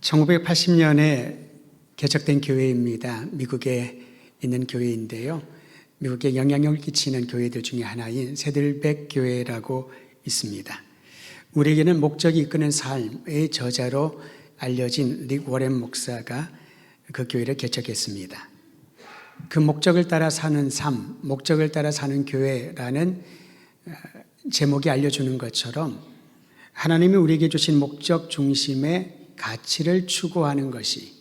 1980년에 개척된 교회입니다. 미국에 있는 교회인데요. 미국에 영향력을 끼치는 교회들 중에 하나인 세들백 교회라고 있습니다. 우리에게는 목적이 이끄는 삶의 저자로 알려진 릭 워렌 목사가 그 교회를 개척했습니다. 그 목적을 따라 사는 삶, 목적을 따라 사는 교회라는 제목이 알려주는 것처럼 하나님이 우리에게 주신 목적 중심의 가치를 추구하는 것이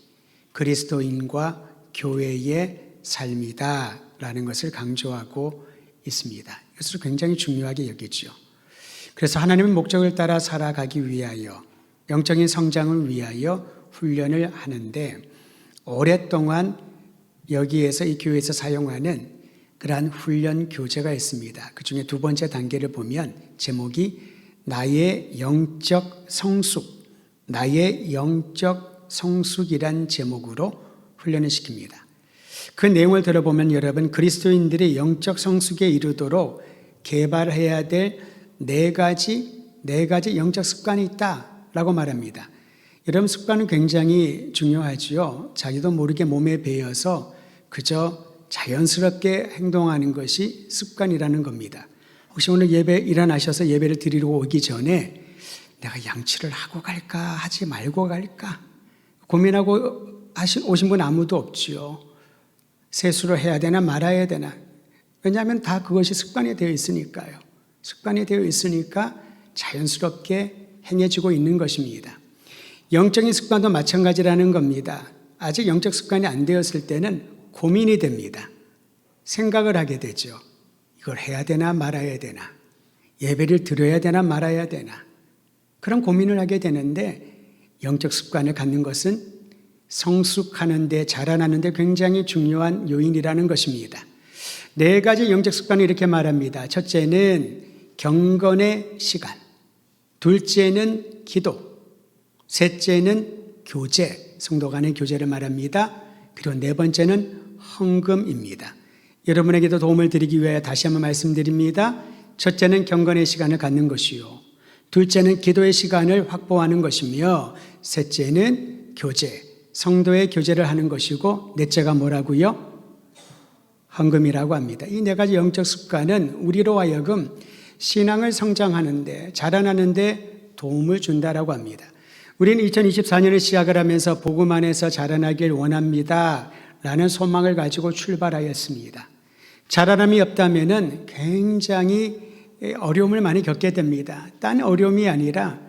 그리스도인과 교회의 삶이다라는 것을 강조하고 있습니다. 이것을 굉장히 중요하게 여기죠. 그래서 하나님의 목적을 따라 살아가기 위하여 영적인 성장을 위하여 훈련을 하는데 오랫동안 여기에서 이 교회에서 사용하는 그러한 훈련 교재가 있습니다. 그 중에 두 번째 단계를 보면 제목이 나의 영적 성숙, 나의 영적 성숙이란 제목으로 훈련을 시킵니다. 그 내용을 들어보면 여러분 그리스도인들의 영적 성숙에 이르도록 개발해야 될 네 가지 영적 습관이 있다라고 말합니다. 여러분 습관은 굉장히 중요하지요. 자기도 모르게 몸에 배어서 그저 자연스럽게 행동하는 것이 습관이라는 겁니다. 혹시 오늘 예배 일어나셔서 예배를 드리러 오기 전에 내가 양치를 하고 갈까 하지 말고 갈까 고민하고 오신 분 아무도 없지요. 세수를 해야 되나 말아야 되나. 왜냐하면 다 그것이 습관이 되어 있으니까요. 습관이 되어 있으니까 자연스럽게 행해지고 있는 것입니다. 영적인 습관도 마찬가지라는 겁니다. 아직 영적 습관이 안 되었을 때는 고민이 됩니다. 생각을 하게 되죠. 이걸 해야 되나 말아야 되나. 예배를 드려야 되나 말아야 되나. 그런 고민을 하게 되는데 영적 습관을 갖는 것은 성숙하는 데 자라나는 데 굉장히 중요한 요인이라는 것입니다. 네 가지 영적 습관을 이렇게 말합니다. 첫째는 경건의 시간, 둘째는 기도, 셋째는 교제, 성도 간의 교제를 말합니다. 그리고 네 번째는 헌금입니다. 여러분에게도 도움을 드리기 위해 다시 한번 말씀드립니다. 첫째는 경건의 시간을 갖는 것이요, 둘째는 기도의 시간을 확보하는 것이며 셋째는 교제, 성도의 교제를 하는 것이고 넷째가 뭐라고요? 헌금이라고 합니다. 이 네 가지 영적 습관은 우리로 하여금 신앙을 성장하는데 자라나는데 도움을 준다라고 합니다. 우리는 2024년을 시작을 하면서 복음 안에서 자라나길 원합니다 라는 소망을 가지고 출발하였습니다. 자라남이 없다면 굉장히 어려움을 많이 겪게 됩니다. 딴 어려움이 아니라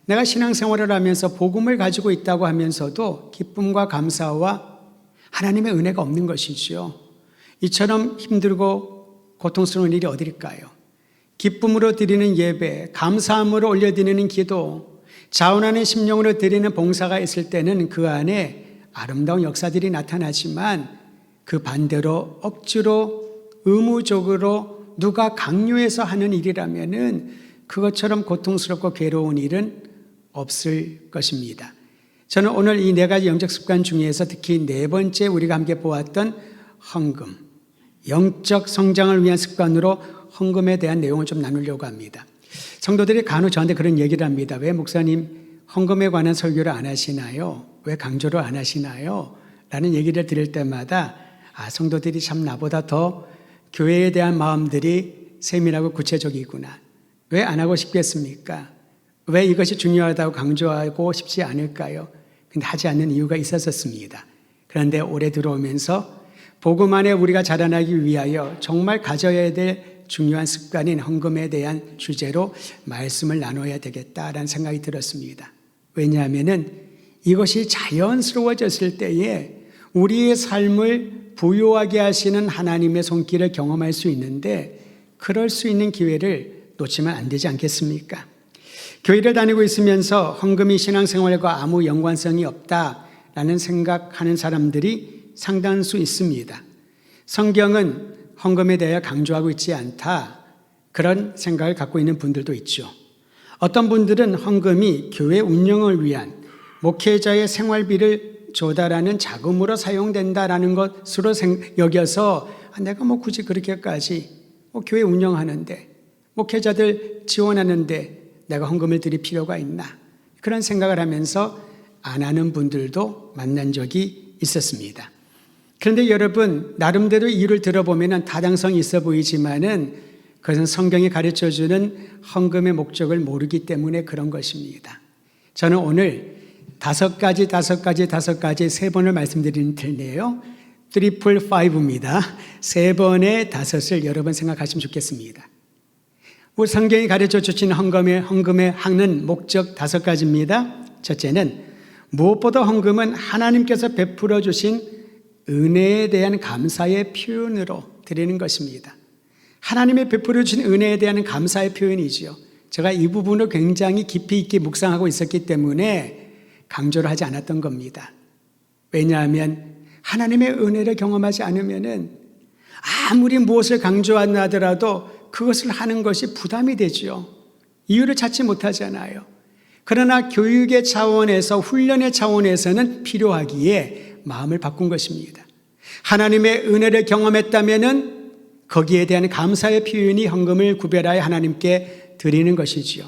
내가 신앙생활을 하면서 복음을 가지고 있다고 하면서도 기쁨과 감사와 하나님의 은혜가 없는 것이죠. 이처럼 힘들고 고통스러운 일이 어딜까요? 기쁨으로 드리는 예배, 감사함으로 올려드리는 기도, 자원하는 심령으로 드리는 봉사가 있을 때는 그 안에 아름다운 역사들이 나타나지만 그 반대로 억지로 의무적으로 누가 강요해서 하는 일이라면은 그것처럼 고통스럽고 괴로운 일은 없을 것입니다. 저는 오늘 이 네 가지 영적 습관 중에서 특히 네 번째 우리가 함께 보았던 헌금, 영적 성장을 위한 습관으로 헌금에 대한 내용을 좀 나누려고 합니다. 성도들이 간혹 저한테 그런 얘기를 합니다. 왜 목사님 헌금에 관한 설교를 안 하시나요? 왜 강조를 안 하시나요? 라는 얘기를 들을 때마다 성도들이 참 나보다 더 교회에 대한 마음들이 세밀하고 구체적이구나. 왜 안 하고 싶겠습니까? 왜 이것이 중요하다고 강조하고 싶지 않을까요? 근데 하지 않는 이유가 있었습니다. 그런데 올해 들어오면서 복음 안에 우리가 자라나기 위하여 정말 가져야 될 중요한 습관인 헌금에 대한 주제로 말씀을 나눠야 되겠다라는 생각이 들었습니다. 왜냐하면 이것이 자연스러워졌을 때에 우리의 삶을 부유하게 하시는 하나님의 손길을 경험할 수 있는데 그럴 수 있는 기회를 놓치면 안 되지 않겠습니까? 교회를 다니고 있으면서 헌금이 신앙생활과 아무 연관성이 없다라는 생각하는 사람들이 상당수 있습니다. 성경은 헌금에 대해 강조하고 있지 않다, 그런 생각을 갖고 있는 분들도 있죠. 어떤 분들은 헌금이 교회 운영을 위한 목회자의 생활비를 조달하는 자금으로 사용된다라는 것으로 여겨서 내가 굳이 그렇게까지 교회 운영하는데 목회자들 지원하는데 내가 헌금을 드릴 필요가 있나, 그런 생각을 하면서 안 하는 분들도 만난 적이 있었습니다. 그런데 여러분, 나름대로 이유를 들어보면 타당성이 있어 보이지만은 그것은 성경이 가르쳐주는 헌금의 목적을 모르기 때문에 그런 것입니다. 저는 오늘 다섯 가지 세 번을 말씀드리는 텐데요. 트리플 5입니다. 세 번의 다섯을 여러분 생각하시면 좋겠습니다. 우리 성경이 가르쳐 주신 헌금의 하는 목적 다섯 가지입니다. 첫째는 무엇보다 헌금은 하나님께서 베풀어 주신 은혜에 대한 감사의 표현으로 드리는 것입니다. 하나님의 베풀어 주신 은혜에 대한 감사의 표현이지요. 제가 이 부분을 굉장히 깊이 있게 묵상하고 있었기 때문에 강조를 하지 않았던 겁니다. 왜냐하면 하나님의 은혜를 경험하지 않으면은 아무리 무엇을 강조하더라도 그것을 하는 것이 부담이 되지요. 이유를 찾지 못하잖아요. 그러나 교육의 차원에서, 훈련의 차원에서는 필요하기에 마음을 바꾼 것입니다. 하나님의 은혜를 경험했다면은 거기에 대한 감사의 표현이 헌금을 구별하여 하나님께 드리는 것이지요.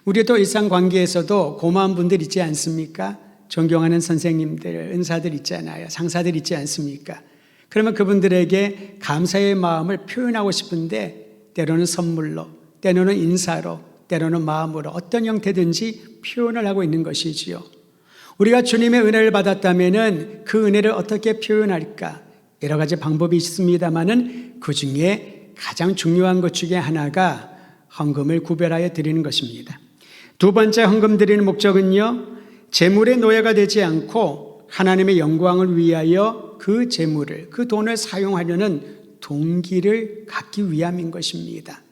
우리도 일상관계에서도 고마운 분들 있지 않습니까? 존경하는 선생님들, 은사들 있잖아요. 상사들 있지 않습니까? 그러면 그분들에게 감사의 마음을 표현하고 싶은데 때로는 선물로, 때로는 인사로, 때로는 마음으로 어떤 형태든지 표현을 하고 있는 것이지요. 우리가 주님의 은혜를 받았다면 그 은혜를 어떻게 표현할까? 여러 가지 방법이 있습니다만은 그 중에 가장 중요한 것 중에 하나가 헌금을 구별하여 드리는 것입니다. 두 번째 헌금 드리는 목적은요, 재물의 노예가 되지 않고 하나님의 영광을 위하여 그 재물을, 그 돈을 사용하려는 동기를 갖기 위함인 것입니다.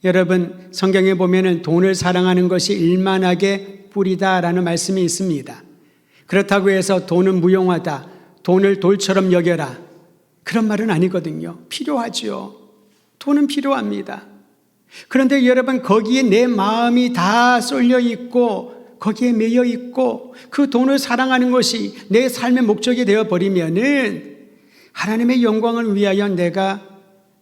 여러분, 성경에 보면은 돈을 사랑하는 것이 일만하게 뿌리다라는 말씀이 있습니다. 그렇다고 해서 돈은 무용하다, 돈을 돌처럼 여겨라, 그런 말은 아니거든요. 필요하죠. 돈은 필요합니다. 그런데 여러분, 거기에 내 마음이 다 쏠려 있고 거기에 매여 있고 그 돈을 사랑하는 것이 내 삶의 목적이 되어버리면은 하나님의 영광을 위하여 내가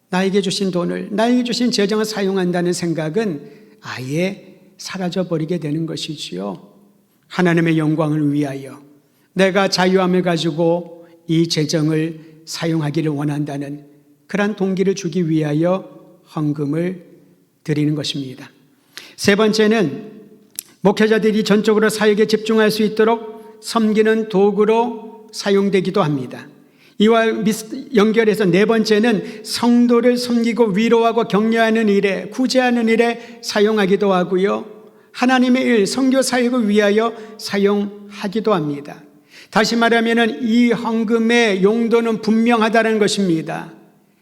나에게 주신 돈을, 나에게 주신 재정을 사용한다는 생각은 아예 사라져버리게 되는 것이지요. 하나님의 영광을 위하여 내가 자유함을 가지고 이 재정을 사용하기를 원한다는 그러한 동기를 주기 위하여 헌금을 드리는 것입니다. 세 번째는 목회자들이 전적으로 사역에 집중할 수 있도록 섬기는 도구로 사용되기도 합니다. 이와 연결해서 네 번째는 성도를 섬기고 위로하고 격려하는 일에, 구제하는 일에 사용하기도 하고요. 하나님의 일, 선교 사역을 위하여 사용하기도 합니다. 다시 말하면 이 헌금의 용도는 분명하다는 것입니다.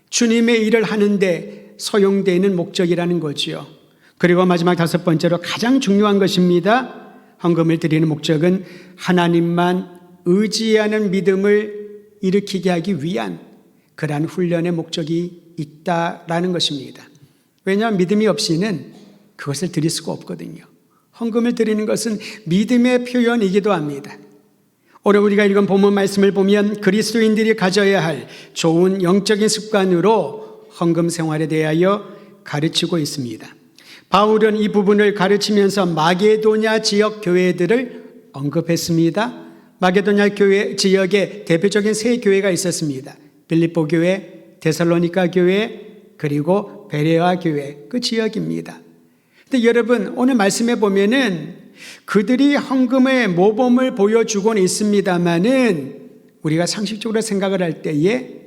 주님의 일을 하는데 소용되는 목적이라는 거지요. 그리고 마지막 다섯 번째로 가장 중요한 것입니다. 헌금을 드리는 목적은 하나님만 의지하는 믿음을 일으키게 하기 위한 그러한 훈련의 목적이 있다라는 것입니다. 왜냐하면 믿음이 없이는 그것을 드릴 수가 없거든요. 헌금을 드리는 것은 믿음의 표현이기도 합니다. 오늘 우리가 읽은 본문 말씀을 보면 그리스도인들이 가져야 할 좋은 영적인 습관으로 헌금 생활에 대하여 가르치고 있습니다. 바울은 이 부분을 가르치면서 마게도냐 지역 교회들을 언급했습니다. 마게도냐 교회 지역에 대표적인 세 교회가 있었습니다. 빌립보 교회, 데살로니가 교회, 그리고 베레아 교회, 그 지역입니다. 근데 여러분, 오늘 말씀에 보면은 그들이 헌금의 모범을 보여주곤 있습니다만은 우리가 상식적으로 생각을 할 때에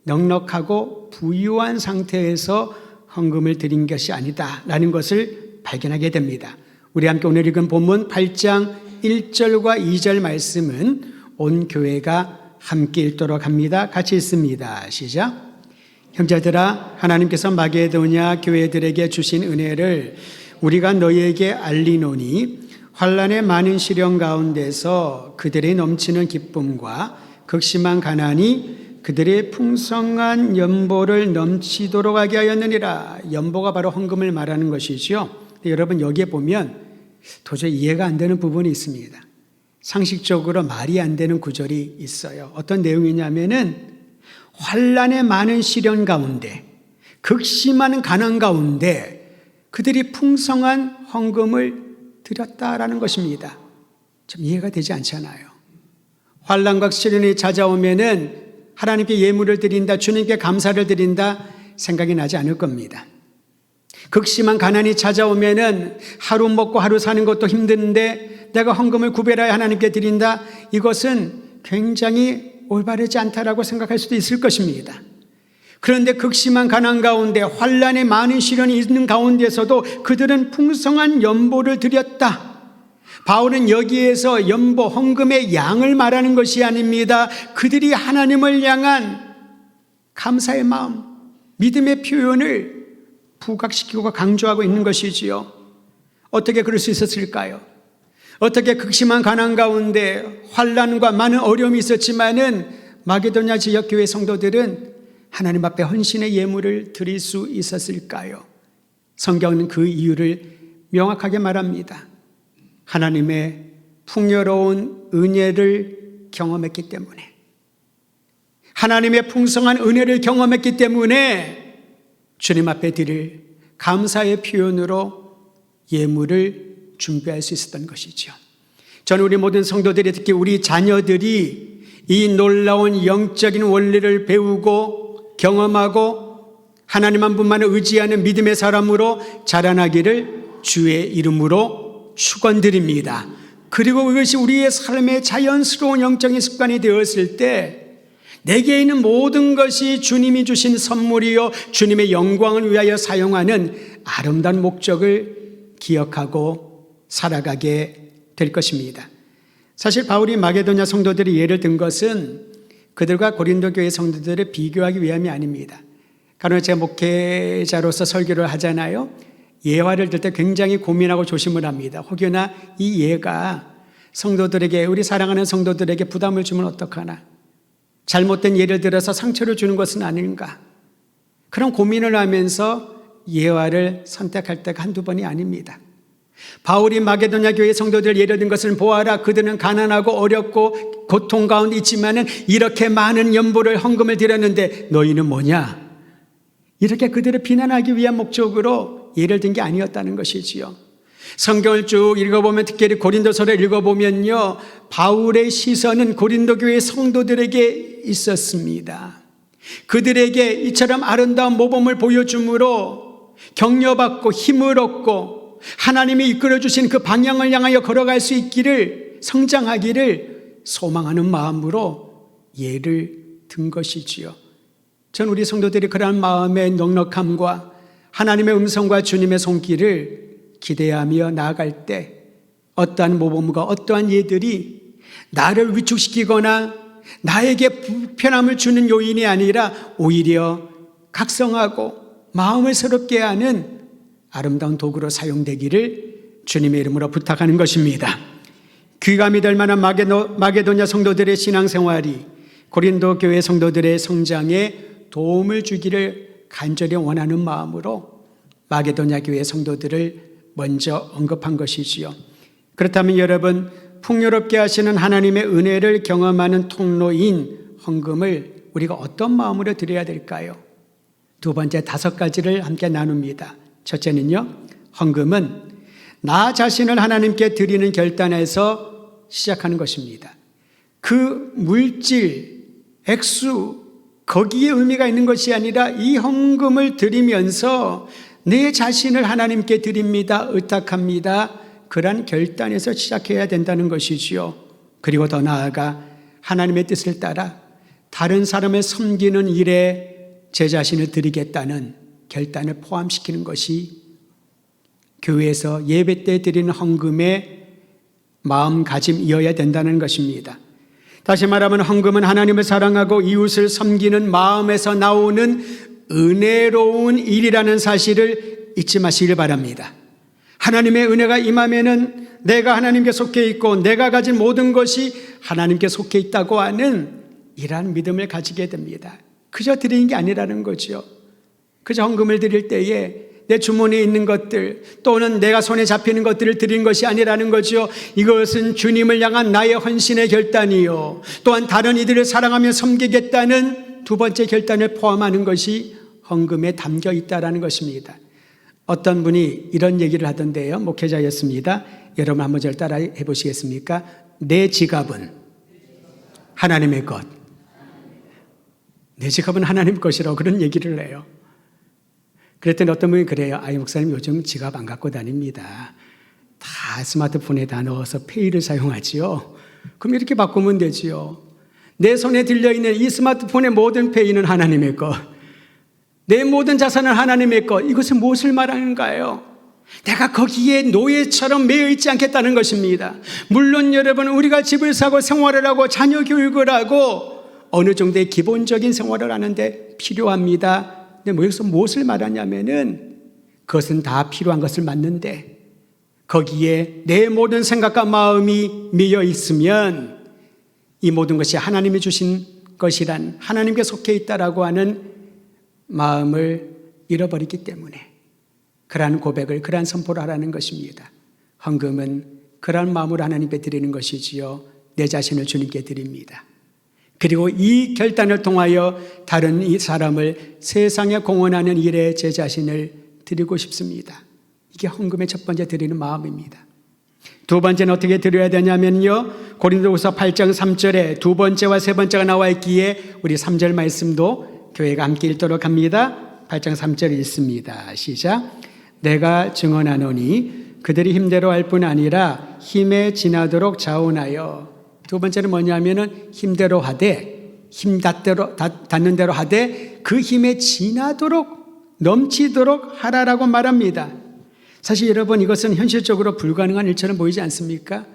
넉넉하고 부유한 상태에서 헌금을 드린 것이 아니다라는 것을 발견하게 됩니다. 우리 함께 오늘 읽은 본문 8장 1절과 2절 말씀은 온 교회가 함께 읽도록 합니다. 같이 읽습니다. 시작. 형제들아, 하나님께서 마게도냐 교회들에게 주신 은혜를 우리가 너희에게 알리노니 환난의 많은 시련 가운데서 그들의 넘치는 기쁨과 극심한 가난이 그들의 풍성한 연보를 넘치도록 하게 하였느니라. 연보가 바로 헌금을 말하는 것이죠. 여러분, 여기에 보면 도저히 이해가 안 되는 부분이 있습니다. 상식적으로 말이 안 되는 구절이 있어요. 어떤 내용이냐면은 환난의 많은 시련 가운데, 극심한 가난 가운데 그들이 풍성한 헌금을 드렸다라는 것입니다. 좀 이해가 되지 않잖아요. 환난과 시련이 찾아오면은 하나님께 예물을 드린다, 주님께 감사를 드린다 생각이 나지 않을 겁니다. 극심한 가난이 찾아오면은 하루 먹고 하루 사는 것도 힘든데 내가 헌금을 구별하여 하나님께 드린다, 이것은 굉장히 올바르지 않다라고 생각할 수도 있을 것입니다. 그런데 극심한 가난 가운데 환난의 많은 시련이 있는 가운데서도 그들은 풍성한 연보를 드렸다. 바울은 여기에서 연보, 헌금의 양을 말하는 것이 아닙니다. 그들이 하나님을 향한 감사의 마음, 믿음의 표현을 부각시키고 강조하고 있는 것이지요. 어떻게 그럴 수 있었을까요? 어떻게 극심한 가난 가운데 환난과 많은 어려움이 있었지만은 마게도냐 지역 교회 성도들은 하나님 앞에 헌신의 예물을 드릴 수 있었을까요? 성경은 그 이유를 명확하게 말합니다. 하나님의 풍요로운 은혜를 경험했기 때문에, 하나님의 풍성한 은혜를 경험했기 때문에 주님 앞에 드릴 감사의 표현으로 예물을 준비할 수 있었던 것이죠. 저는 우리 모든 성도들이, 특히 우리 자녀들이 이 놀라운 영적인 원리를 배우고 경험하고 하나님 한 분만을 의지하는 믿음의 사람으로 자라나기를 주의 이름으로 축원드립니다. 그리고 그것이 우리의 삶의 자연스러운 영적인 습관이 되었을 때 내게 있는 모든 것이 주님이 주신 선물이요 주님의 영광을 위하여 사용하는 아름다운 목적을 기억하고 살아가게 될 것입니다. 사실 바울이 마게도냐 성도들이 예를 든 것은 그들과 고린도 교회 성도들을 비교하기 위함이 아닙니다. 간혹 제가 목회자로서 설교를 하잖아요. 예화를 들 때 굉장히 고민하고 조심을 합니다. 혹여나 이 예가 성도들에게, 우리 사랑하는 성도들에게 부담을 주면 어떡하나, 잘못된 예를 들어서 상처를 주는 것은 아닌가, 그런 고민을 하면서 예화를 선택할 때가 한두 번이 아닙니다. 바울이 마게도냐 교회 성도들 예를 든 것을 보아라, 그들은 가난하고 어렵고 고통 가운데 있지만은 이렇게 많은 연보를 헌금을 드렸는데 너희는 뭐냐, 이렇게 그들을 비난하기 위한 목적으로 예를 든 게 아니었다는 것이지요. 성경을 쭉 읽어보면, 특별히 고린도서를 읽어보면요, 바울의 시선은 고린도 교회 성도들에게 있었습니다. 그들에게 이처럼 아름다운 모범을 보여줌으로 격려받고 힘을 얻고 하나님이 이끌어주신 그 방향을 향하여 걸어갈 수 있기를, 성장하기를 소망하는 마음으로 예를 든 것이지요. 전 우리 성도들이 그러한 마음의 넉넉함과 하나님의 음성과 주님의 손길을 기대하며 나아갈 때 어떠한 모범과 어떠한 예들이 나를 위축시키거나 나에게 불편함을 주는 요인이 아니라 오히려 각성하고 마음을 새롭게 하는 아름다운 도구로 사용되기를 주님의 이름으로 부탁하는 것입니다. 귀감이 될 만한 마게도냐 성도들의 신앙생활이 고린도 교회 성도들의 성장에 도움을 주기를 간절히 원하는 마음으로 마게도냐 교회 성도들을 먼저 언급한 것이지요. 그렇다면 여러분, 풍요롭게 하시는 하나님의 은혜를 경험하는 통로인 헌금을 우리가 어떤 마음으로 드려야 될까요? 두 번째 5가지를 함께 나눕니다. 첫째는요, 헌금은 나 자신을 하나님께 드리는 결단에서 시작하는 것입니다. 그 물질, 액수, 거기에 의미가 있는 것이 아니라 이 헌금을 드리면서 내 자신을 하나님께 드립니다, 의탁합니다, 그런 결단에서 시작해야 된다는 것이지요. 그리고 더 나아가 하나님의 뜻을 따라 다른 사람을 섬기는 일에 제 자신을 드리겠다는 결단을 포함시키는 것이 교회에서 예배 때 드리는 헌금의 마음가짐이어야 된다는 것입니다. 다시 말하면 헌금은 하나님을 사랑하고 이웃을 섬기는 마음에서 나오는 은혜로운 일이라는 사실을 잊지 마시길 바랍니다. 하나님의 은혜가 임하면은 내가 하나님께 속해 있고 내가 가진 모든 것이 하나님께 속해 있다고 하는 이러한 믿음을 가지게 됩니다. 그저 드리는 게 아니라는 거죠. 그저 헌금을 드릴 때에 내 주머니에 있는 것들 또는 내가 손에 잡히는 것들을 드리는 것이 아니라는 거죠. 이것은 주님을 향한 나의 헌신의 결단이요, 또한 다른 이들을 사랑하며 섬기겠다는 두 번째 결단을 포함하는 것이 헌금에 담겨 있다는 것입니다. 어떤 분이 이런 얘기를 하던데요. 목회자였습니다. 여러분 한번 저를 따라 해보시겠습니까? 내 지갑은 하나님의 것. 내 지갑은 하나님 것이라고 그런 얘기를 해요. 그랬더니 어떤 분이 그래요. 아이 목사님 요즘 지갑 안 갖고 다닙니다. 다 스마트폰에 넣어서 페이를 사용하지요. 그럼 이렇게 바꾸면 되지요. 내 손에 들려있는 이 스마트폰의 모든 페이는 하나님의 것. 내 모든 자산은 하나님의 것. 이것은 무엇을 말하는가요? 내가 거기에 노예처럼 매여 있지 않겠다는 것입니다. 물론 여러분 우리가 집을 사고 생활을 하고 자녀 교육을 하고 어느 정도의 기본적인 생활을 하는데 필요합니다. 근데 여기서 무엇을 말하냐면은 그것은 다 필요한 것을 맞는데 거기에 내 모든 생각과 마음이 매여 있으면 이 모든 것이 하나님이 주신 것이란 하나님께 속해 있다라고 하는 마음을 잃어버리기 때문에 그러한 고백을 그러한 선포를 하라는 것입니다. 헌금은 그러한 마음으로 하나님께 드리는 것이지요. 내 자신을 주님께 드립니다. 그리고 이 결단을 통하여 다른 이 사람을 세상에 공헌하는 일에 제 자신을 드리고 싶습니다. 이게 헌금의 첫 번째 드리는 마음입니다. 두 번째는 어떻게 드려야 되냐면요. 고린도후서 8장 3절에 두 번째와 세 번째가 나와 있기에 우리 3절 말씀도 교회가 함께 읽도록 합니다. 8장 3절 읽습니다. 시작. 내가 증언하노니 그들이 힘대로 할 뿐 아니라 힘에 지나도록 자원하여. 두 번째는 뭐냐면은 힘대로 하되 힘 닿는 대로 하되 그 힘에 지나도록 넘치도록 하라라고 말합니다. 사실 여러분 이것은 현실적으로 불가능한 일처럼 보이지 않습니까?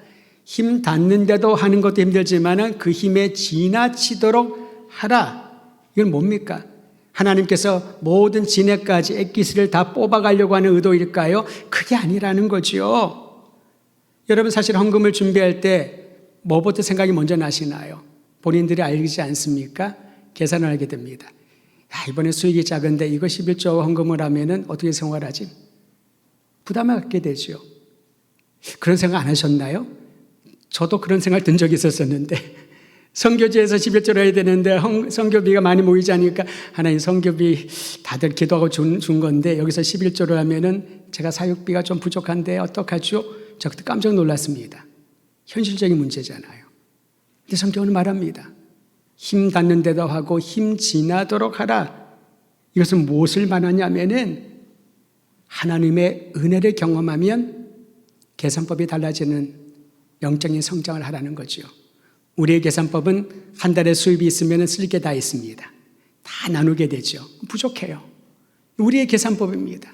힘 닿는데도 하는 것도 힘들지만은 그 힘에 지나치도록 하라. 이건 뭡니까? 하나님께서 모든 진해까지 액기스를 다 뽑아가려고 하는 의도일까요? 그게 아니라는 거죠. 여러분 사실 헌금을 준비할 때 뭐부터 생각이 먼저 나시나요? 본인들이 알지 않습니까? 계산을 하게 됩니다. 야, 이번에 수익이 작은데 이거 11조 헌금을 하면은 어떻게 생활하지? 부담을 갖게 되죠. 그런 생각 안 하셨나요? 저도 그런 생각 든 적이 있었었는데 선교지에서 11조를 해야 되는데 선교비가 많이 모이지 않으니까 하나님 선교비 다들 기도하고 준 건데 여기서 11조를 하면은 제가 사육비가 좀 부족한데 어떡하죠? 저 그때 깜짝 놀랐습니다. 현실적인 문제잖아요. 근데 성경은 말합니다. 힘 닿는 데도 하고 힘 지나도록 하라. 이것은 무엇을 말하냐면은 하나님의 은혜를 경험하면 계산법이 달라지는 영적인 성장을 하라는 거죠. 우리의 계산법은 한 달에 수입이 있으면 쓸 게 다 있습니다. 다 나누게 되죠. 부족해요. 우리의 계산법입니다.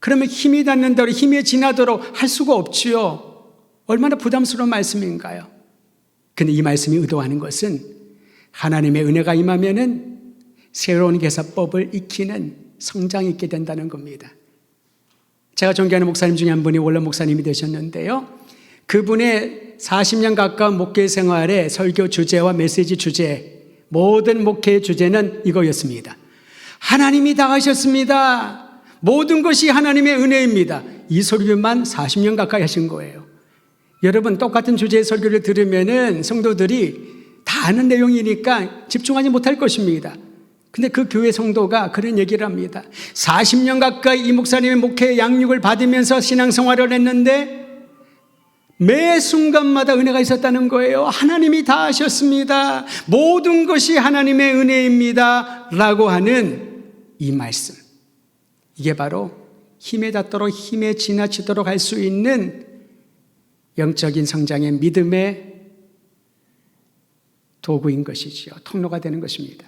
그러면 힘이 닿는 대로 힘이 지나도록 할 수가 없지요. 얼마나 부담스러운 말씀인가요? 근데 이 말씀이 의도하는 것은 하나님의 은혜가 임하면은 새로운 계산법을 익히는 성장이 있게 된다는 겁니다. 제가 존경하는 목사님 중에 한 분이 원로 목사님이 되셨는데요. 그분의 40년 가까운 목회 생활의 설교 주제와 메시지 주제, 모든 목회의 주제는 이거였습니다. 하나님이 다 하셨습니다. 모든 것이 하나님의 은혜입니다. 이 설교만 40년 가까이 하신 거예요. 여러분 똑같은 주제의 설교를 들으면은 성도들이 다 아는 내용이니까 집중하지 못할 것입니다. 근데 그 교회 성도가 그런 얘기를 합니다. 40년 가까이 이 목사님의 목회의 양육을 받으면서 신앙생활을 했는데 매 순간마다 은혜가 있었다는 거예요. 하나님이 다 하셨습니다. 모든 것이 하나님의 은혜입니다. 라고 하는 이 말씀. 이게 바로 힘에 닿도록 힘에 지나치도록 할 수 있는 영적인 성장의 믿음의 도구인 것이지요. 통로가 되는 것입니다.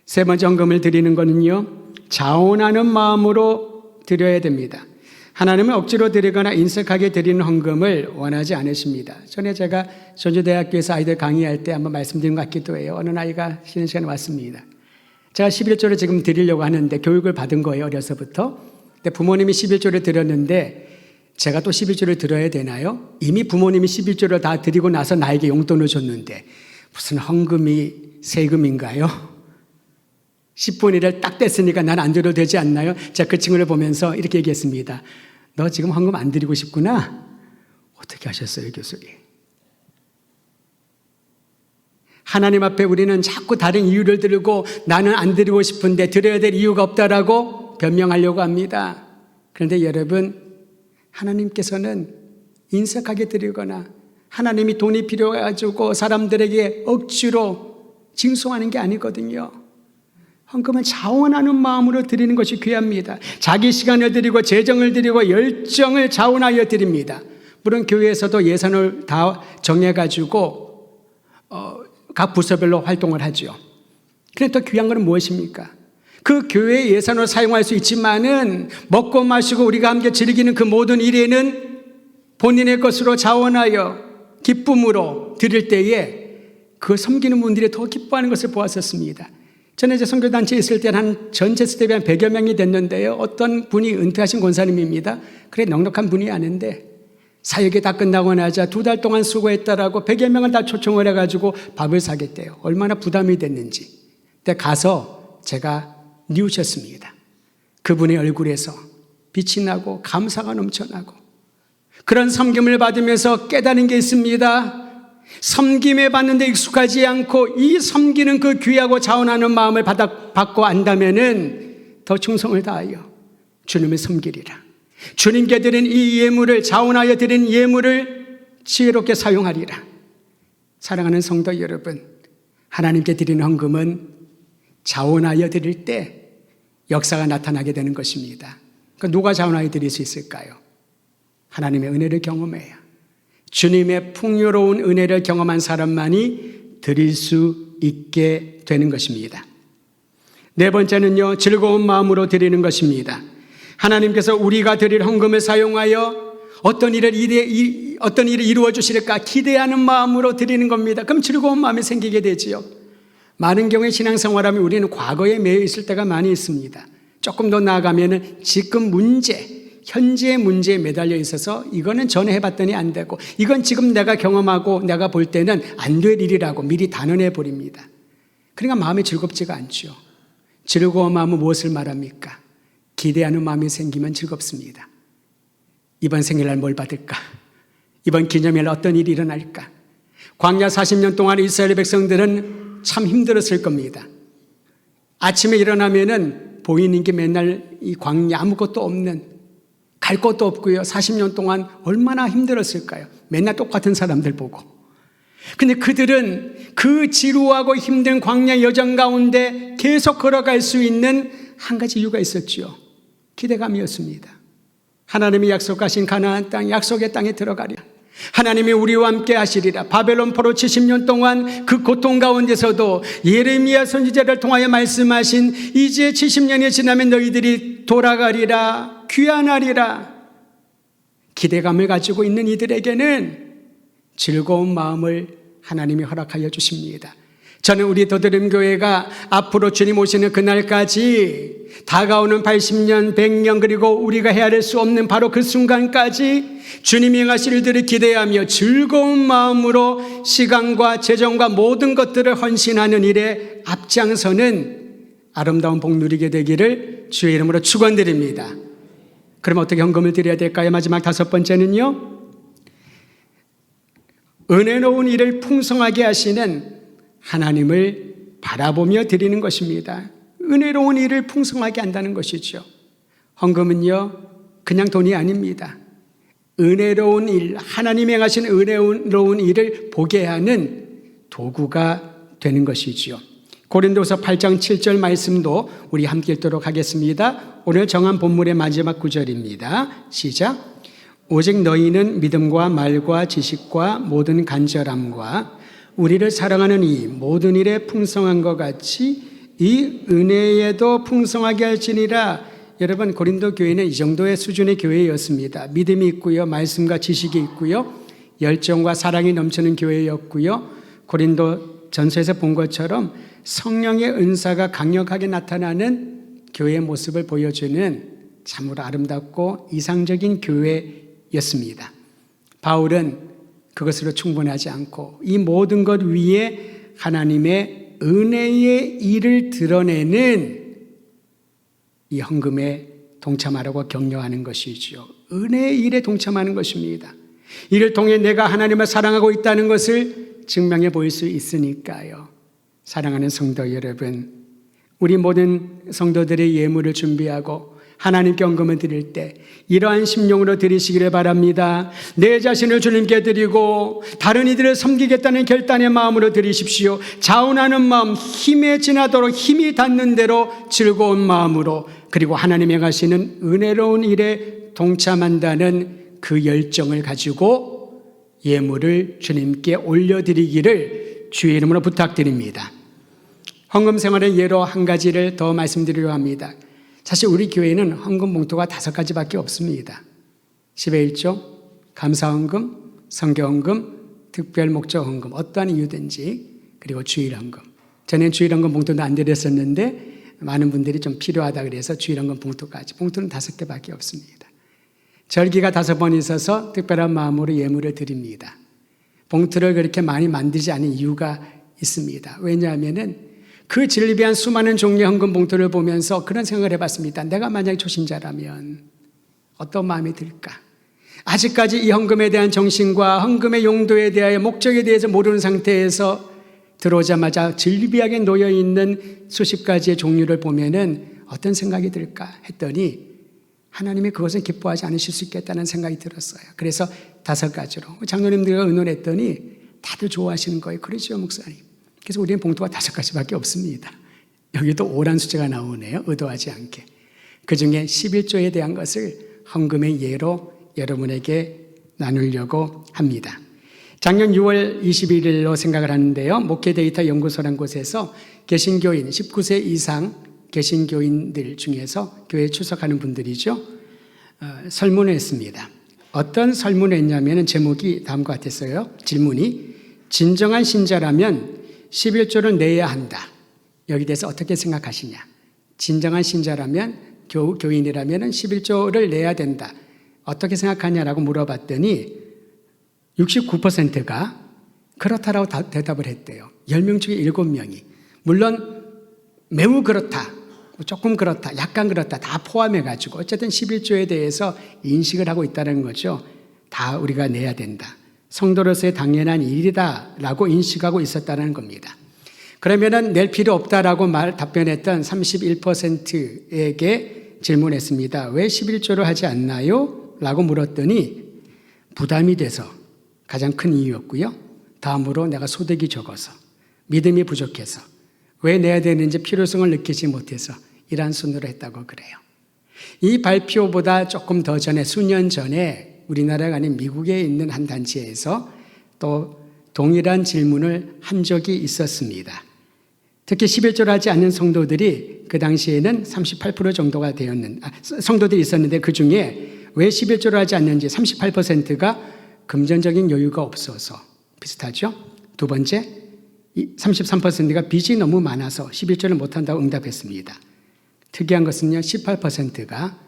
세 번째 헌금을 드리는 것은요, 자원하는 마음으로 드려야 됩니다. 하나님은 억지로 드리거나 인색하게 드리는 헌금을 원하지 않으십니다. 전에 제가 전주대학교에서 아이들 강의할 때 한번 말씀드린 것 같기도 해요. 어느 아이가 쉬는 시간에 왔습니다. 제가 11조를 지금 드리려고 하는데 교육을 받은 거예요. 어려서부터. 근데 부모님이 11조를 드렸는데 제가 또 11조를 드려야 되나요? 이미 부모님이 11조를 다 드리고 나서 나에게 용돈을 줬는데 무슨 헌금이 세금인가요? 10분의 1을 딱 뗐으니까 난 안 드려도 되지 않나요? 제가 그 친구를 보면서 이렇게 얘기했습니다. 너 지금 헌금 안 드리고 싶구나? 어떻게 하셨어요, 교수님? 하나님 앞에 우리는 자꾸 다른 이유를 들고 나는 안 드리고 싶은데 드려야 될 이유가 없다라고 변명하려고 합니다. 그런데 여러분, 하나님께서는 인색하게 드리거나 하나님이 돈이 필요해가지고 사람들에게 억지로 징송하는 게 아니거든요. 헌금은 자원하는 마음으로 드리는 것이 귀합니다. 자기 시간을 드리고 재정을 드리고 열정을 자원하여 드립니다. 물론 교회에서도 예산을 다 정해가지고 각 부서별로 활동을 하죠. 그런데 더 귀한 것은 무엇입니까? 그 교회의 예산으로 사용할 수 있지만은 먹고 마시고 우리가 함께 즐기는 그 모든 일에는 본인의 것으로 자원하여 기쁨으로 드릴 때에 그 섬기는 분들이 더 기뻐하는 것을 보았었습니다. 저는 이제 선교단체에 있을 때는 한 전체 스텝이 한 100여 명이 됐는데요. 어떤 분이 은퇴하신 권사님입니다. 그래 넉넉한 분이 아닌데 사역이 다 끝나고 나자 2달 동안 수고했다라고 100여 명을 다 초청을 해가지고 밥을 사겠대요. 얼마나 부담이 됐는지. 그때 가서 제가 뉘우쳤습니다. 그분의 얼굴에서 빛이 나고 감사가 넘쳐나고 그런 섬김을 받으면서 깨달은 게 있습니다. 섬김에 받는데 익숙하지 않고 이 섬기는 그 귀하고 자원하는 마음을 받고 안다면은 더 충성을 다하여 주님을 섬기리라. 주님께 드린 이 예물을 자원하여 드린 예물을 지혜롭게 사용하리라. 사랑하는 성도 여러분, 하나님께 드리는 헌금은 자원하여 드릴 때 역사가 나타나게 되는 것입니다. 그러니까 누가 자원하여 드릴 수 있을까요? 하나님의 은혜를 경험해야, 주님의 풍요로운 은혜를 경험한 사람만이 드릴 수 있게 되는 것입니다. 네 번째는요, 즐거운 마음으로 드리는 것입니다. 하나님께서 우리가 드릴 헌금을 사용하여 어떤 일을 이루어 주실까 기대하는 마음으로 드리는 겁니다. 그럼 즐거운 마음이 생기게 되지요. 많은 경우에 신앙생활하면 우리는 과거에 매여 있을 때가 많이 있습니다. 조금 더 나아가면은 지금 문제, 현재의 문제에 매달려 있어서 이거는 전에 해봤더니 안 되고 이건 지금 내가 경험하고 내가 볼 때는 안 될 일이라고 미리 단언해 버립니다. 그러니까 마음이 즐겁지가 않죠. 즐거운 마음은 무엇을 말합니까? 기대하는 마음이 생기면 즐겁습니다. 이번 생일날 뭘 받을까? 이번 기념일 어떤 일이 일어날까? 광야 40년 동안 이스라엘 백성들은 참 힘들었을 겁니다. 아침에 일어나면은 보이는 게 맨날 이 광야 아무것도 없는, 갈 곳도 없고요. 40년 동안 얼마나 힘들었을까요? 맨날 똑같은 사람들 보고. 근데 그들은 그 지루하고 힘든 광야 여정 가운데 계속 걸어갈 수 있는 한 가지 이유가 있었죠. 기대감이었습니다. 하나님이 약속하신 가나안 땅, 약속의 땅에 들어가랴. 하나님이 우리와 함께 하시리라. 바벨론 포로 70년 동안 그 고통 가운데서도 예레미야 선지자를 통하여 말씀하신 이제 70년이 지나면 너희들이 돌아가리라, 귀환하리라. 기대감을 가지고 있는 이들에게는 즐거운 마음을 하나님이 허락하여 주십니다. 저는 우리 더드림교회가 앞으로 주님 오시는 그날까지 다가오는 80년, 100년 그리고 우리가 헤아릴 수 없는 바로 그 순간까지 주님이 행하실 일들을 기대하며 즐거운 마음으로 시간과 재정과 모든 것들을 헌신하는 일에 앞장서는 아름다운 복 누리게 되기를 주의 이름으로 축원드립니다. 그럼 어떻게 헌금을 드려야 될까요? 마지막 5번째는요, 은혜로운 일을 풍성하게 하시는 하나님을 바라보며 드리는 것입니다. 은혜로운 일을 풍성하게 한다는 것이죠. 헌금은요, 그냥 돈이 아닙니다. 은혜로운 일, 하나님이 행하신 은혜로운 일을 보게 하는 도구가 되는 것이죠. 고린도서 8장 7절 말씀도 우리 함께 읽도록 하겠습니다. 오늘 정한 본문의 마지막 구절입니다. 시작. 오직 너희는 믿음과 말과 지식과 모든 간절함과 우리를 사랑하는 이 모든 일에 풍성한 것 같이 이 은혜에도 풍성하게 할지니라. 여러분, 고린도 교회는 이 정도의 수준의 교회였습니다. 믿음이 있고요, 말씀과 지식이 있고요, 열정과 사랑이 넘치는 교회였고요, 고린도 전서에서 본 것처럼 성령의 은사가 강력하게 나타나는 교회의 모습을 보여주는 참으로 아름답고 이상적인 교회였습니다. 바울은 그것으로 충분하지 않고 이 모든 것 위에 하나님의 은혜의 일을 드러내는 이 헌금에 동참하라고 격려하는 것이죠. 은혜의 일에 동참하는 것입니다. 이를 통해 내가 하나님을 사랑하고 있다는 것을 증명해 보일 수 있으니까요. 사랑하는 성도 여러분, 우리 모든 성도들의 예물을 준비하고 하나님께 헌금을 드릴 때 이러한 심령으로 드리시기를 바랍니다. 내 자신을 주님께 드리고 다른 이들을 섬기겠다는 결단의 마음으로 드리십시오. 자원하는 마음, 힘에 지나도록 힘이 닿는 대로 즐거운 마음으로, 그리고 하나님이 행하시는 은혜로운 일에 동참한다는 그 열정을 가지고 예물을 주님께 올려드리기를 주의 이름으로 부탁드립니다. 헌금 생활의 예로 한 가지를 더 말씀드리려 합니다. 사실 우리 교회는 헌금 봉투가 5가지밖에 없습니다. 10의 1조, 감사헌금, 선교헌금, 특별목적 헌금, 어떠한 이유든지, 그리고 주일헌금. 전에는 주일헌금 봉투도 안 드렸었는데 많은 분들이 좀 필요하다 그래서 주일헌금 봉투까지. 봉투는 5개밖에 없습니다. 절기가 5번 있어서 특별한 마음으로 예물을 드립니다. 봉투를 그렇게 많이 만들지 않은 이유가 있습니다. 왜냐하면은 그 진리비한 수많은 종류의 헌금 봉투를 보면서 그런 생각을 해봤습니다. 내가 만약에 초신자라면 어떤 마음이 들까? 아직까지 이 헌금에 대한 정신과 헌금의 용도에 대하여 목적에 대해서 모르는 상태에서 들어오자마자 진리비하게 놓여있는 수십 가지의 종류를 보면은 어떤 생각이 들까 했더니 하나님이 그것을 기뻐하지 않으실 수 있겠다는 생각이 들었어요. 그래서 5가지로 장로님들과 의논했더니 다들 좋아하시는 거예요. 그러죠, 목사님. 그래서 우리는 봉투가 5가지밖에 없습니다. 여기도 오란 숫자가 나오네요. 의도하지 않게. 그 중에 11조에 대한 것을 헌금의 예로 여러분에게 나누려고 합니다. 작년 6월 21일로 생각을 하는데요. 목회데이터 연구소라는 곳에서 개신교인 19세 이상 개신교인들 중에서 교회에 출석하는 분들이죠. 설문을 했습니다. 어떤 설문을 했냐면 제목이 다음과 같았어요. 질문이 진정한 신자라면 11조를 내야 한다. 여기 대해서 어떻게 생각하시냐? 진정한 신자라면 교인이라면 11조를 내야 된다. 어떻게 생각하냐라고 물어봤더니 69%가 그렇다라고 대답을 했대요. 10명 중에 7명이. 물론 매우 그렇다, 조금 그렇다, 약간 그렇다 다 포함해가지고 어쨌든 11조에 대해서 인식을 하고 있다는 거죠. 다 우리가 내야 된다. 성도로서의 당연한 일이다 라고 인식하고 있었다는 겁니다. 그러면은 낼 필요 없다라고 답변했던 31%에게 질문했습니다. 왜 11조를 하지 않나요? 라고 물었더니 부담이 돼서 가장 큰 이유였고요. 다음으로 내가 소득이 적어서, 믿음이 부족해서, 왜 내야 되는지 필요성을 느끼지 못해서 이러한 순으로 했다고 그래요. 이 발표보다 조금 더 전에, 수년 전에 우리나라가 아닌 미국에 있는 한 단체에서 또 동일한 질문을 한 적이 있었습니다. 특히 11조를 하지 않는 성도들이 그 당시에는 38% 정도가 성도들이 있었는데 그 중에 왜 11조를 하지 않는지 38%가 금전적인 여유가 없어서, 비슷하죠? 두 번째, 33%가 빚이 너무 많아서 11조를 못한다고 응답했습니다. 특이한 것은요, 18%가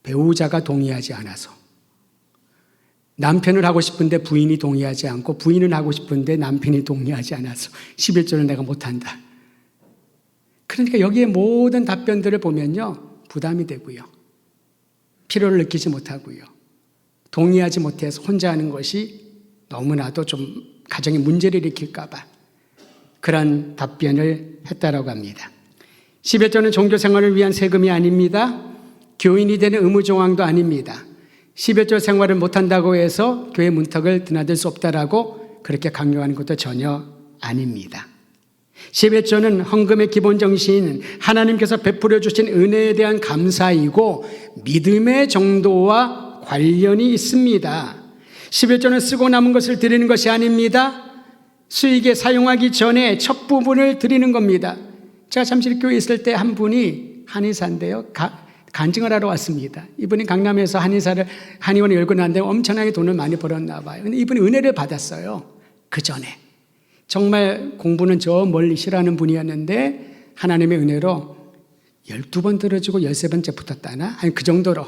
배우자가 동의하지 않아서, 남편을 하고 싶은데 부인이 동의하지 않고 부인은 하고 싶은데 남편이 동의하지 않아서 11조를 내가 못한다. 그러니까 여기에 모든 답변들을 보면요, 부담이 되고요, 필요를 느끼지 못하고요, 동의하지 못해서 혼자 하는 것이 너무나도 좀 가정에 문제를 일으킬까 봐 그런 답변을 했다라고 합니다. 11조는 종교생활을 위한 세금이 아닙니다. 교인이 되는 의무조항도 아닙니다. 11조 생활을 못한다고 해서 교회 문턱을 드나들 수 없다라고 그렇게 강요하는 것도 전혀 아닙니다. 11조는 헌금의 기본 정신인 하나님께서 베풀어 주신 은혜에 대한 감사이고 믿음의 정도와 관련이 있습니다. 11조는 쓰고 남은 것을 드리는 것이 아닙니다. 수익에 사용하기 전에 첫 부분을 드리는 겁니다. 제가 잠실교회에 있을 때 한 분이 한의사인데요, 간증을 하러 왔습니다. 이분이 강남에서 한의원을 열고 났는데 엄청나게 돈을 많이 벌었나 봐요. 근데 이분이 은혜를 받았어요. 그 전에. 정말 공부는 저 멀리 싫어하는 분이었는데 하나님의 은혜로 12번 들어주고 13번째 붙었다나? 아니, 그 정도로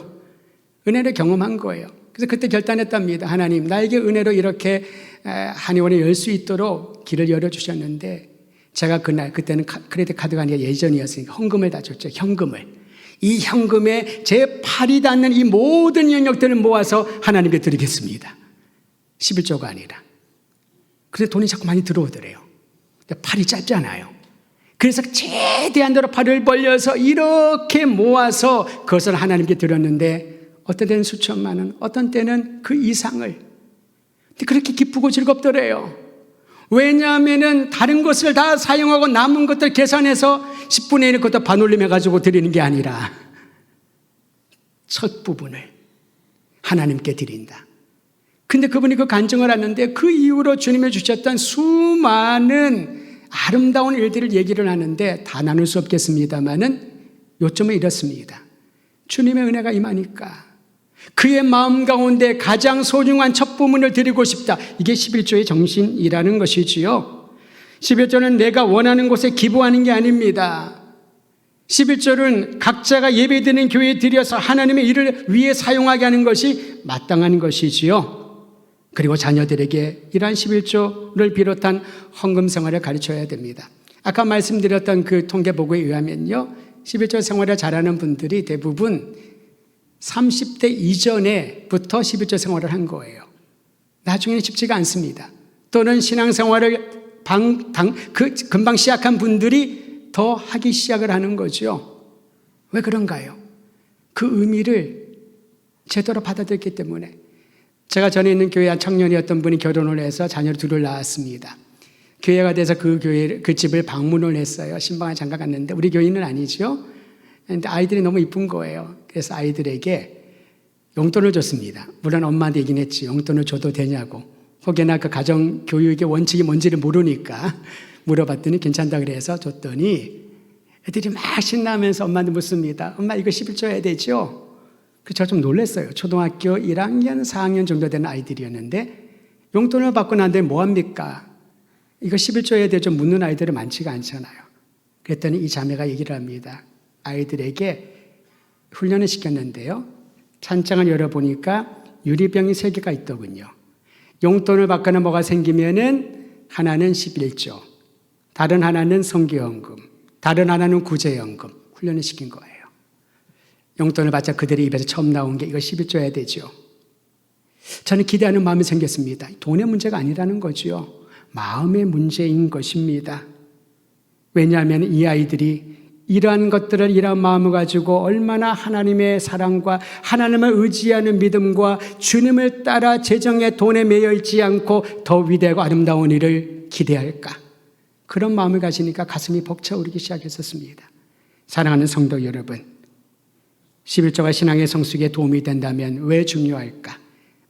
은혜를 경험한 거예요. 그래서 그때 결단했답니다. 하나님, 나에게 은혜로 이렇게 한의원을 열 수 있도록 길을 열어주셨는데 제가 그때는 크레딧 카드가 아니라 예전이었으니까 헌금을 다 줬죠. 현금을. 이 현금에 제 팔이 닿는 이 모든 영역들을 모아서 하나님께 드리겠습니다. 11조가 아니라. 그래서 돈이 자꾸 많이 들어오더래요. 팔이 짧잖아요. 그래서 최대한으로 팔을 벌려서 이렇게 모아서 그것을 하나님께 드렸는데 어떤 때는 수천만 원, 어떤 때는 그 이상을. 근데 그렇게 기쁘고 즐겁더래요. 왜냐하면 다른 것을 다 사용하고 남은 것들 계산해서 10분의 1 그것도 반올림해가지고 드리는 게 아니라 첫 부분을 하나님께 드린다. 근데 그분이 그 간증을 하는데 그 이후로 주님이 주셨던 수많은 아름다운 일들을 얘기를 하는데 다 나눌 수 없겠습니다만은 요점은 이렇습니다. 주님의 은혜가 임하니까 그의 마음 가운데 가장 소중한 첫 부문을 드리고 싶다. 이게 11조의 정신이라는 것이지요. 11조는 내가 원하는 곳에 기부하는 게 아닙니다. 11조는 각자가 예배드리는 교회에 드려서 하나님의 일을 위해 사용하게 하는 것이 마땅한 것이지요. 그리고 자녀들에게 이러한 11조를 비롯한 헌금 생활을 가르쳐야 됩니다. 아까 말씀드렸던 그 통계보고에 의하면요, 11조 생활을 잘하는 분들이 대부분 30대 이전에부터 11조 생활을 한 거예요. 나중에는 쉽지가 않습니다. 또는 신앙생활을 금방 시작한 분들이 더 하기 시작을 하는 거죠. 왜 그런가요? 그 의미를 제대로 받아들였기 때문에. 제가 전에 있는 교회 한 청년이었던 분이 결혼을 해서 자녀를 둘을 낳았습니다. 교회가 돼서 그 집을 방문을 했어요. 신방을 잠깐 갔는데 우리 교인은 아니죠. 근데 아이들이 너무 이쁜 거예요. 그래서 아이들에게 용돈을 줬습니다. 물론 엄마한테 얘기는 했지. 용돈을 줘도 되냐고. 혹여나 그 가정 교육의 원칙이 뭔지를 모르니까 물어봤더니 괜찮다 그래서 줬더니 애들이 막 신나면서 엄마한테 묻습니다. 엄마 이거 11조 해야 되죠? 그래서 제가 좀 놀랐어요. 초등학교 1학년, 4학년 정도 되는 아이들이었는데 용돈을 받고 난 다음에 뭐합니까? 이거 11조 해야 되죠? 묻는 아이들은 많지가 않잖아요. 그랬더니 이 자매가 얘기를 합니다. 아이들에게 훈련을 시켰는데요. 찬장을 열어보니까 유리병이 3개가 있더군요. 용돈을 받거나 뭐가 생기면은 하나는 11조, 다른 하나는 성교연금, 다른 하나는 구제연금 훈련을 시킨 거예요. 용돈을 받자 그들의 입에서 처음 나온 게 이거 11조 해야 되죠. 저는 기대하는 마음이 생겼습니다. 돈의 문제가 아니라는 거죠. 마음의 문제인 것입니다. 왜냐하면 이 아이들이 이러한 것들을 이러한 마음을 가지고 얼마나 하나님의 사랑과 하나님을 의지하는 믿음과 주님을 따라 재정의 돈에 매여 있지 않고 더 위대하고 아름다운 일을 기대할까. 그런 마음을 가지니까 가슴이 벅차오르기 시작했었습니다. 사랑하는 성도 여러분, 11조가 신앙의 성숙에 도움이 된다면 왜 중요할까?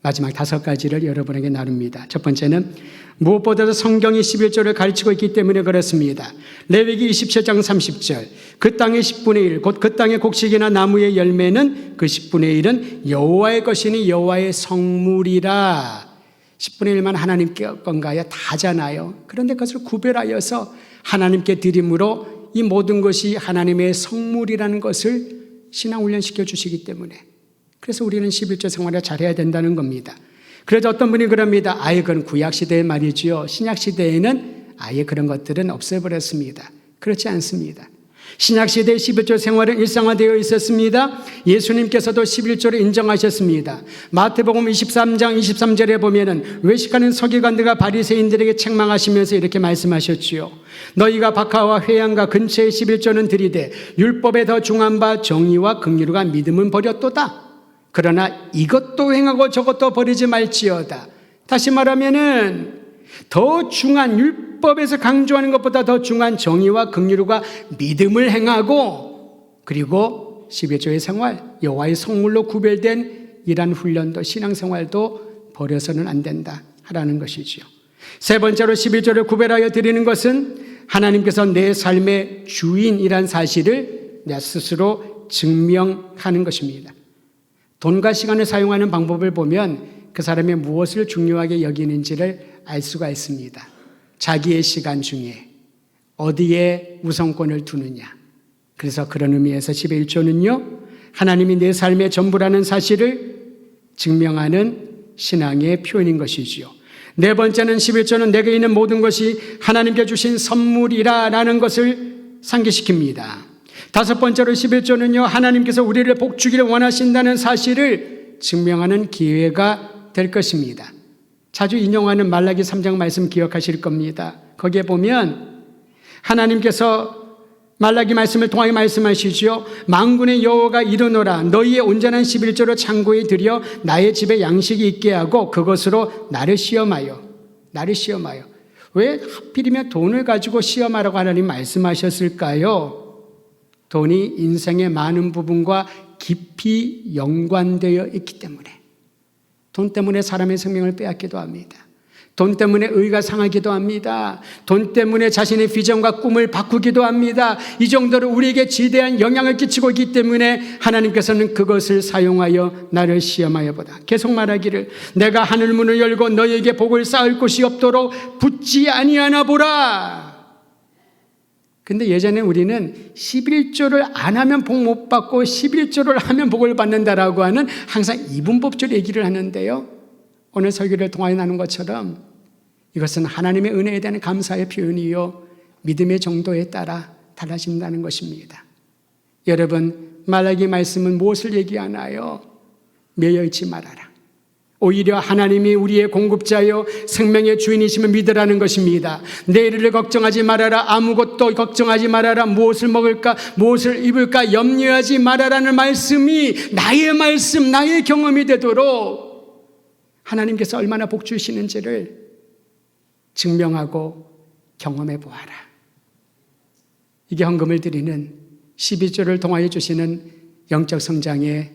마지막 5가지를 여러분에게 나눕니다. 첫 번째는 무엇보다도 성경이 11조를 가르치고 있기 때문에 그렇습니다. 레위기 27장 30절 그 땅의 10분의 1 곧 그 땅의 곡식이나 나무의 열매는 그 10분의 1은 여호와의 것이니 여호와의 성물이라. 10분의 1만 하나님께 건가요? 다잖아요. 그런데 그것을 구별하여서 하나님께 드림으로 이 모든 것이 하나님의 성물이라는 것을 신앙 훈련시켜 주시기 때문에 그래서 우리는 11조 생활을 잘해야 된다는 겁니다. 그래서 어떤 분이 그럽니다. 아예 그건 구약시대의 말이지요. 신약시대에는 아예 그런 것들은 없애버렸습니다. 그렇지 않습니다. 신약시대의 11조 생활은 일상화되어 있었습니다. 예수님께서도 11조를 인정하셨습니다. 마태복음 23장 23절에 보면은 외식하는 서기관들과 바리새인들에게 책망하시면서 이렇게 말씀하셨지요. 너희가 박하와 회양과 근처의 11조는 드리되 율법에 더 중한 바 정의와 긍휼과 믿음은 버렸도다. 그러나 이것도 행하고 저것도 버리지 말지어다. 다시 말하면은 더 중한 율법에서 강조하는 것보다 더 중한 정의와 긍휼과 믿음을 행하고 그리고 11조의 생활, 여호와의 성물로 구별된 이러한 훈련도 신앙생활도 버려서는 안 된다 하라는 것이지요. 세 번째로 11조를 구별하여 드리는 것은 하나님께서 내 삶의 주인이란 사실을 내 스스로 증명하는 것입니다. 돈과 시간을 사용하는 방법을 보면 그 사람이 무엇을 중요하게 여기는지를 알 수가 있습니다. 자기의 시간 중에 어디에 우선권을 두느냐. 그래서 그런 의미에서 11조는요, 하나님이 내 삶의 전부라는 사실을 증명하는 신앙의 표현인 것이지요. 네 번째는 11조는 내게 있는 모든 것이 하나님께 주신 선물이라는 것을 상기시킵니다. 다섯 번째로 11조는요, 하나님께서 우리를 복주기를 원하신다는 사실을 증명하는 기회가 될 것입니다. 자주 인용하는 말라기 3장 말씀 기억하실 겁니다. 거기에 보면 하나님께서 말라기 말씀을 통하여 말씀하시죠. 만군의 여호와가 이르노라 너희의 온전한 11조로 창고에 들여 나의 집에 양식이 있게 하고 그것으로 나를 시험하여. 왜 하필이면 돈을 가지고 시험하라고 하나님 말씀하셨을까요? 돈이 인생의 많은 부분과 깊이 연관되어 있기 때문에. 돈 때문에 사람의 생명을 빼앗기도 합니다. 돈 때문에 의가 상하기도 합니다. 돈 때문에 자신의 비전과 꿈을 바꾸기도 합니다. 이 정도로 우리에게 지대한 영향을 끼치고 있기 때문에 하나님께서는 그것을 사용하여 나를 시험하여 보다. 계속 말하기를 내가 하늘문을 열고 너희에게 복을 쌓을 곳이 없도록 붙지 아니하나 보라. 근데 예전에 우리는 11조를 안 하면 복 못 받고 11조를 하면 복을 받는다라고 하는 항상 이분법적으로 얘기를 하는데요. 오늘 설교를 통하여 나눈 것처럼 이것은 하나님의 은혜에 대한 감사의 표현이요 믿음의 정도에 따라 달라진다는 것입니다. 여러분 말라기 말씀은 무엇을 얘기하나요? 매여있지 말아라. 오히려 하나님이 우리의 공급자요 생명의 주인이심을 믿으라는 것입니다. 내일을 걱정하지 말아라. 아무것도 걱정하지 말아라. 무엇을 먹을까 무엇을 입을까 염려하지 말아라는 말씀이 나의 말씀 나의 경험이 되도록 하나님께서 얼마나 복 주시는지를 증명하고 경험해 보아라. 이게 헌금을 드리는 12조를 통하여 주시는 영적 성장의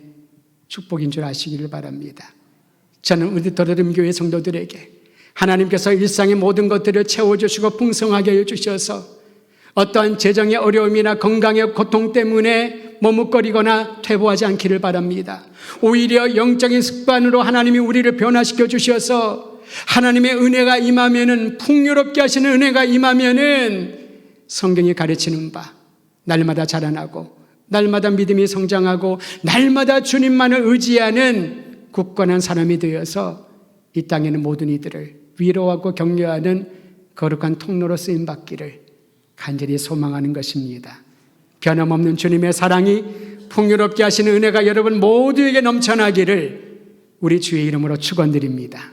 축복인 줄 아시기를 바랍니다. 저는 우리 도르름교회 성도들에게 하나님께서 일상의 모든 것들을 채워주시고 풍성하게 해주셔서 어떠한 재정의 어려움이나 건강의 고통 때문에 머뭇거리거나 퇴보하지 않기를 바랍니다. 오히려 영적인 습관으로 하나님이 우리를 변화시켜 주셔서 하나님의 은혜가 임하면은 풍요롭게 하시는 은혜가 임하면은 성경이 가르치는 바 날마다 자라나고 날마다 믿음이 성장하고 날마다 주님만을 의지하는 굳건한 사람이 되어서 이 땅에는 모든 이들을 위로하고 격려하는 거룩한 통로로 쓰임 받기를 간절히 소망하는 것입니다. 변함없는 주님의 사랑이 풍요롭게 하시는 은혜가 여러분 모두에게 넘쳐나기를 우리 주의 이름으로 축원드립니다.